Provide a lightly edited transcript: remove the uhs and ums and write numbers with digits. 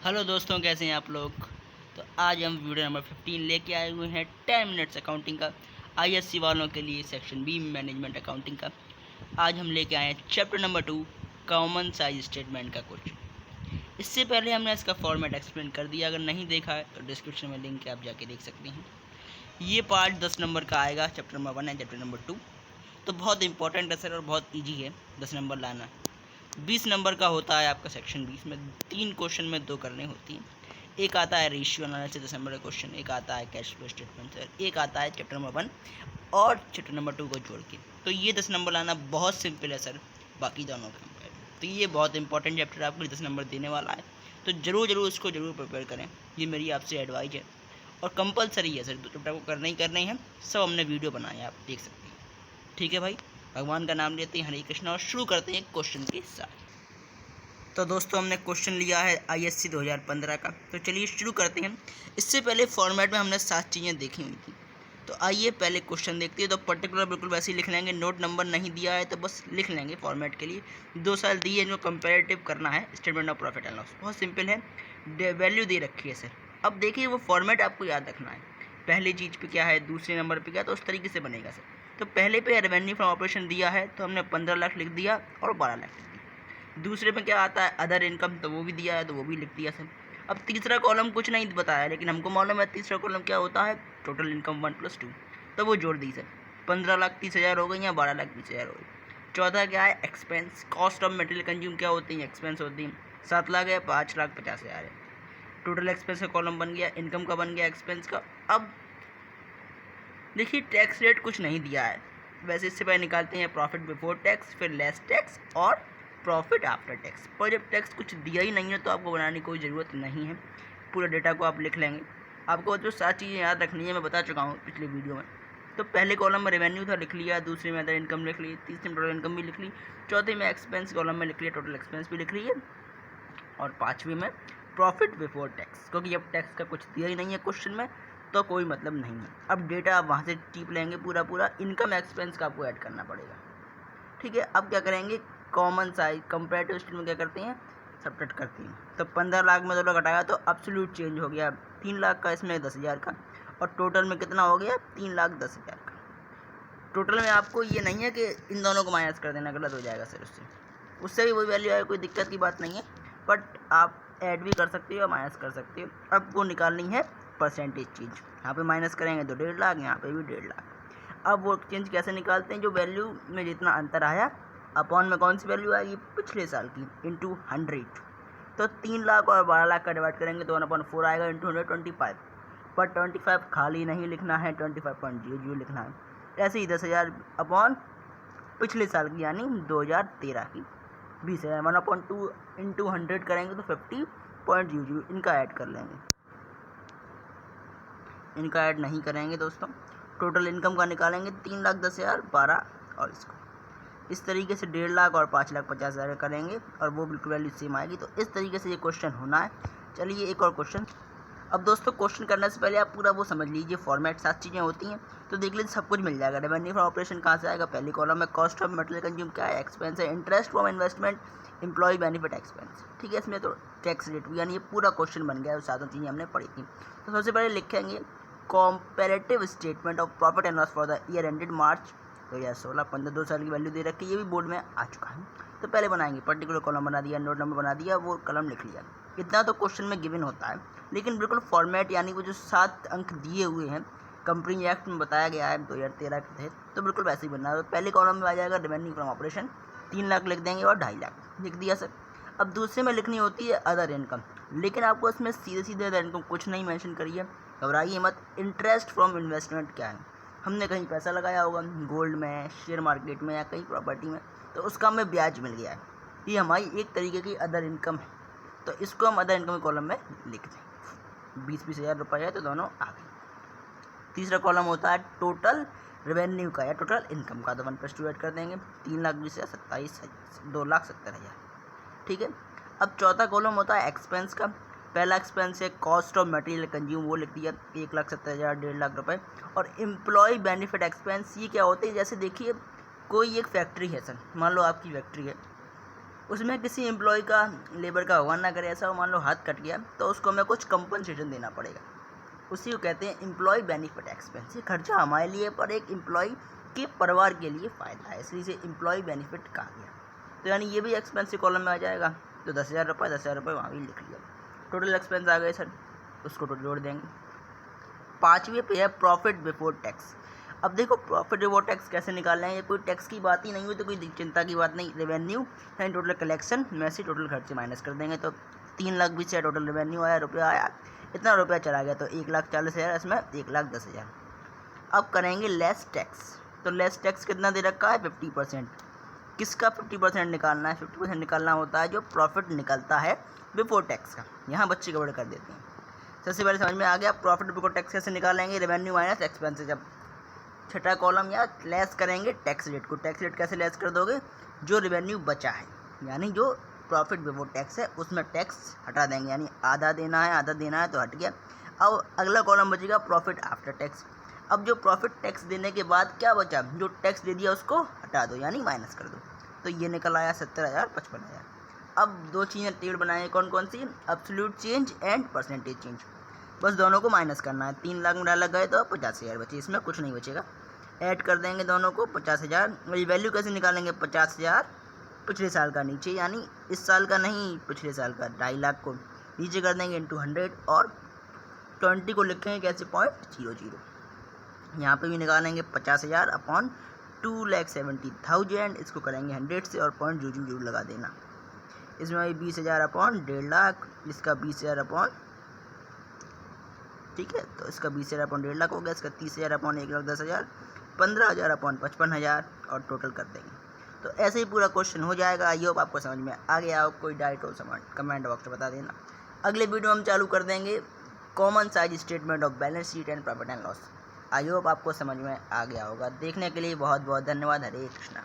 Hello दोस्तों, कैसे हैं आप लोग। तो आज हम वीडियो नंबर 15 लेके आए हुए हैं 10 मिनट्स अकाउंटिंग का, आईएससी वालों के लिए सेक्शन बी मैनेजमेंट अकाउंटिंग का। आज हम लेके आए हैं chapter number 2 common size statement का क्वेश्चन। इससे पहले हमने इसका फॉर्मेट एक्सप्लेन कर दिया, अगर नहीं देखा है तो डिस्क्रिप्शन में लिंक है, आप जाके देख सकते हैं। ये पार्ट 10 नंबर का आएगा, चैप्टर नंबर 1 है चैप्टर नंबर 2। तो बहुत इंपॉर्टेंट है सर और बहुत ईजी है 10 नंबर लाना। 20 नंबर का होता है आपका सेक्शन 20 में 3 क्वेश्चन में 2 करने होती हैं। एक आता है रेशियो एनालिसिस 10 नंबर का क्वेश्चन, एक आता है कैश फ्लो स्टेटमेंट और एक आता है चैप्टर नंबर 1 और चैप्टर नंबर 2 को जोड़ के। तो ये 10 नंबर लाना बहुत सिंपल है सर बाकी दोनों के कंपेयर में। तो ये बहुत इंपॉर्टेंट चैप्टर आपको 10 नंबर देने वाला है, तो ज़रूर उसको ज़रूर प्रिपेयर करें। ये मेरी आपसे एडवाइस है और कंपलसरी है सर, 2 चैप्टर को करना ही करना ही है। सब हमने वीडियो बनाए हैं, आप देख सकते हैं। ठीक है भाई, भगवान का नाम लेते हैं, हरे कृष्णा, और शुरू करते हैं क्वेश्चन के साथ। तो दोस्तों हमने क्वेश्चन लिया है आईएससी 2015 का, तो चलिए शुरू करते हैं। इससे पहले फॉर्मेट में हमने 7 चीज़ें देखी हुई थी, तो आइए पहले क्वेश्चन देखते हैं। तो पर्टिकुलर बिल्कुल वैसे ही लिख लेंगे, नोट नंबर नहीं दिया है तो बस लिख लेंगे फॉर्मेट के लिए। 2 साल दिए, इनको कंपेरेटिव करना है statement of profit and loss, बहुत सिंपल है। वैल्यू दे रखी है सर। अब देखिए वो फॉर्मेट आपको याद रखना है, पहली चीज़ पे क्या है, दूसरे नंबर पे क्या है, तो उस तरीके से बनेगा सर। तो पहले पे रेवेन्यू फ्रॉम ऑपरेशन दिया है तो हमने 15 लाख लिख दिया और 12 लाख लिख दिया। दूसरे में क्या आता है, अदर इनकम, तो वो भी दिया है तो वो भी लिख दिया सर। अब तीसरा कॉलम कुछ नहीं बताया, लेकिन हमको मालूम है तीसरा कॉलम क्या होता है, टोटल इनकम 1 + 2, तो वो जोड़ दी सर। 15,30,000 हो गई या 12,20,000 हो गई। चौथा क्या है, expense, cost of material consume क्या होती है, एक्सपेंस होती है। 7 लाख है, 5,50,000 है। टोटल एक्सपेंस का कॉलम बन गया, इनकम का बन गया, एक्सपेंस का। अब देखिए टैक्स रेट कुछ नहीं दिया है, वैसे इससे पहले निकालते हैं प्रॉफिट बिफोर टैक्स, फिर लेस टैक्स और प्रॉफिट आफ्टर टैक्स। पर जब टैक्स कुछ दिया ही नहीं है तो आपको बनाने की कोई ज़रूरत नहीं है, पूरा डेटा को आप लिख लेंगे। आपको जो 7 चीज़ें याद रखनी है मैं बता चुका हूँ पिछले वीडियो में। तो पहले कॉलम में रेवेन्यू था, लिख लिया। दूसरे में अदर इनकम लिख ली। तीसरे में टोटल इनकम भी लिख ली। चौथे में एक्सपेंस कॉलम में लिख लिया, टोटल एक्सपेंस भी लिख ली है। और 5वीं में प्रॉफिट बिफोर टैक्स, क्योंकि जब टैक्स का कुछ दिया ही नहीं है क्वेश्चन में तो कोई मतलब नहीं है। अब डेटा आप वहाँ से टिप लेंगे, पूरा इनकम एक्सपेंस का आपको ऐड करना पड़ेगा। ठीक है, अब क्या करेंगे, कॉमन साइज कंपैरेटिव स्टेटमेंट क्या करते हैं, सब्ट्रैक्ट करते हैं। तो 15 लाख में 2 लाख घटाया तो एब्सोल्यूट चेंज हो गया 3 लाख का, इसमें 10,000 का, और टोटल में कितना हो गया, 3,10,000 का। टोटल में आपको ये नहीं है कि इन दोनों को माइनस कर देना, गलत हो जाएगा सर। उससे भी वही वैल्यू आए, कोई दिक्कत की बात नहीं है, बट आप ऐड भी कर सकते हो, माइनस कर सकते हो। अब वो निकालनी है परसेंटेज चीज़, यहाँ पे माइनस करेंगे तो 1.5 लाख, यहाँ पे भी 1.5 लाख। अब वो चेंज कैसे निकालते हैं, जो वैल्यू में जितना अंतर आया अपॉन में कौन सी वैल्यू आएगी, पिछले साल की, इंटू 100। तो 3 लाख और 12 लाख का डिवाइड करेंगे तो 1/4 आएगा, इंटू 125। पर 25 खाली नहीं लिखना है, 25.00 लिखना है। ऐसे ही 10,000 अपॉन पिछले साल की, यानी 2013 की 20,000, 1/2 इंटू 100 करेंगे तो 50.00। इनका ऐड कर लेंगे, इनका ऐड नहीं करेंगे दोस्तों। टोटल इनकम का निकालेंगे, 3,10,000, 12 और इसको इस तरीके से 1.5 लाख और 5,50,000 करेंगे और वो बिल्कुल वैल्यू सेम आएगी। तो इस तरीके से ये क्वेश्चन होना है। चलिए एक और क्वेश्चन। अब दोस्तों क्वेश्चन करने से पहले आप पूरा वो समझ लीजिए, फॉर्मेट 7 चीज़ें होती हैं तो देख लीजिए, सब कुछ मिल जाएगा। रेवेन्यू फ्रॉम ऑपरेशन कहाँ से आएगा, पहली कॉलम में कॉस्ट ऑफ मटेरियल कंज्यूम क्या है, एक्सपेंस है। Interest from investment, employ benefit expense. ठीक है, इसमें तो टैक्स रेट भी, यानी ये पूरा क्वेश्चन बन गया है, सातों चीज़ें हमने पढ़ी थी। तो सबसे पहले लिखेंगे comparative statement of profit and loss for the year ended March 2016। 15 साल की वैल्यू दे रखी है, ये भी बोर्ड में आ चुका है। तो पहले बनाएंगे, पर्टिकुलर कॉलम बना दिया, नोट नंबर बना दिया, वो कलम लिख लिया। इतना तो क्वेश्चन में गिवन होता है, लेकिन बिल्कुल फॉर्मेट, यानी वो जो 7 अंक दिए हुए हैं कंपनी एक्ट में बताया गया है 2013 के तहत, तो बिल्कुल वैसे ही बनना है। तो पहले कॉलम में आ जाएगा रेवेन्यू फ्रॉम ऑपरेशन, 3 लाख लिख देंगे और 2.5 लाख लिख दिया सर। अब दूसरे में लिखनी होती है अदर इनकम, लेकिन आपको इसमें सीधे सीधे अदर इनकम कुछ नहीं मेंशन करिए, घबराइए मत। इंटरेस्ट फ्रॉम इन्वेस्टमेंट क्या है, हमने कहीं पैसा लगाया होगा गोल्ड में, शेयर मार्केट में या कहीं प्रॉपर्टी में, तो उसका हमें ब्याज मिल गया है, ये हमारी एक तरीके की अदर इनकम है। तो इसको हम अदर इनकम कॉलम में लिख दें। 20-20 हज़ार रुपये है तो दोनों आ गए। तीसरा कॉलम होता है टोटल रेवेन्यू का या टोटल इनकम का, तो 1 + 2 ऐड कर देंगे, 3,20,27,2,70,000। ठीक है, अब चौथा कॉलम होता है एक्सपेंस का। पहला एक्सपेंस है कॉस्ट ऑफ मटेरियल कंज्यूम, वो लिख दिया 1,70,000, 1.5 लाख रुपये। और एम्प्लॉय बेनिफिट एक्सपेंस, ये क्या होते हैं, जैसे देखिए कोई एक फैक्ट्री है सर, मान लो आपकी फैक्ट्री है, उसमें किसी एम्प्लॉय का लेबर का भगवान ना करे ऐसा हो, मान लो हाथ कट गया तो उसको हमें कुछ कंपनसेशन देना पड़ेगा, उसी को कहते हैं एम्प्लॉय बेनिफिट एक्सपेंस। ये खर्चा हमारे लिए पर एक एम्प्लॉय के परिवार के लिए फ़ायदा है, इसलिए इसे एम्प्लॉय बेनिफिट कहा गया। तो यानी ये भी एक्सपेंस के कॉलम में आ जाएगा। तो 10,000 रुपये वहाँ भी लिख लिया। टोटल एक्सपेंस आ गए सर, उसको टोटल जोड़ देंगे। पाँचवीं पे है प्रॉफिट बिफोर टैक्स। अब देखो प्रॉफिट बिफोर टैक्स कैसे निकालना है, ये कोई टैक्स की बात ही नहीं हुई तो कोई चिंता की बात नहीं। रेवेन्यू यानी टोटल कलेक्शन में से टोटल खर्चे माइनस कर देंगे। तो 3,20,000 टोटल रेवेन्यू आया, रुपया आया, इतना रुपया चला गया तो 1,40,000, इसमें 1,10,000। अब करेंगे लेस टैक्स। तो लेस टैक्स कितना दे रखा है 50%। किसका 50% निकालना है? 50% निकालना होता है जो प्रॉफिट निकलता है बिफोर टैक्स का। यहाँ बच्चे गड़बड़ कर देते हैं। सबसे पहले समझ में आ गया प्रॉफिट बिफोर टैक्स कैसे निकालेंगे, रेवेन्यू माइनस एक्सपेंसेस। जब छठा कॉलम या लेस करेंगे टैक्स रेट को। टैक्स रेट कैसे लेस कर दोगे? जो रेवेन्यू बचा है यानी जो प्रॉफिट बिफोर टैक्स है उसमें टैक्स हटा देंगे, यानी आधा देना है तो हट गया। अब अगला कॉलम बचेगा प्रॉफिट आफ्टर टैक्स। अब जो प्रॉफिट टैक्स देने के बाद क्या बचा, जो टैक्स दे दिया उसको हटा दो यानी माइनस कर दो। तो ये निकल आया 70,000, 55,000। अब दो चीज़ें टेबल बनाए, कौन कौन सी? Absolute change and percentage change. बस दोनों को माइनस करना है। 3 लाख में डाला गए तो 50,000 बचे, इसमें कुछ नहीं बचेगा। ऐड कर देंगे दोनों को 50,000। वैल्यू कैसे निकालेंगे? 50,000 पिछले साल का नीचे, यानी इस साल का नहीं पिछले साल का, 2.5 लाख को नीचे कर देंगे इंटू 100 और 20 को लिखेंगे कैसे 0.00। यहाँ पे भी निकालेंगे 50,000 अपॉन 2,70,000, इसको करेंगे 100 से और 0.00 लगा देना। इसमें 20,000 अपॉन 1.5 लाख, इसका 20,000 अपॉन, ठीक है, तो इसका 20,000 अपॉन 1.5 लाख हो गया, इसका 30,000 अपॉन 1,10,000, 15,000 अपॉन 55,000 और टोटल कर देंगे। तो ऐसे ही पूरा क्वेश्चन हो जाएगा। आई होप आपको समझ में आ गया हो। कोई डाउट हो कमेंट बॉक्स में बता देना। अगले वीडियो हम चालू कर देंगे common size statement of balance sheet and profit and loss. I hope आपको समझ में आ गया होगा। देखने के लिए बहुत बहुत धन्यवाद। हरे कृष्णा।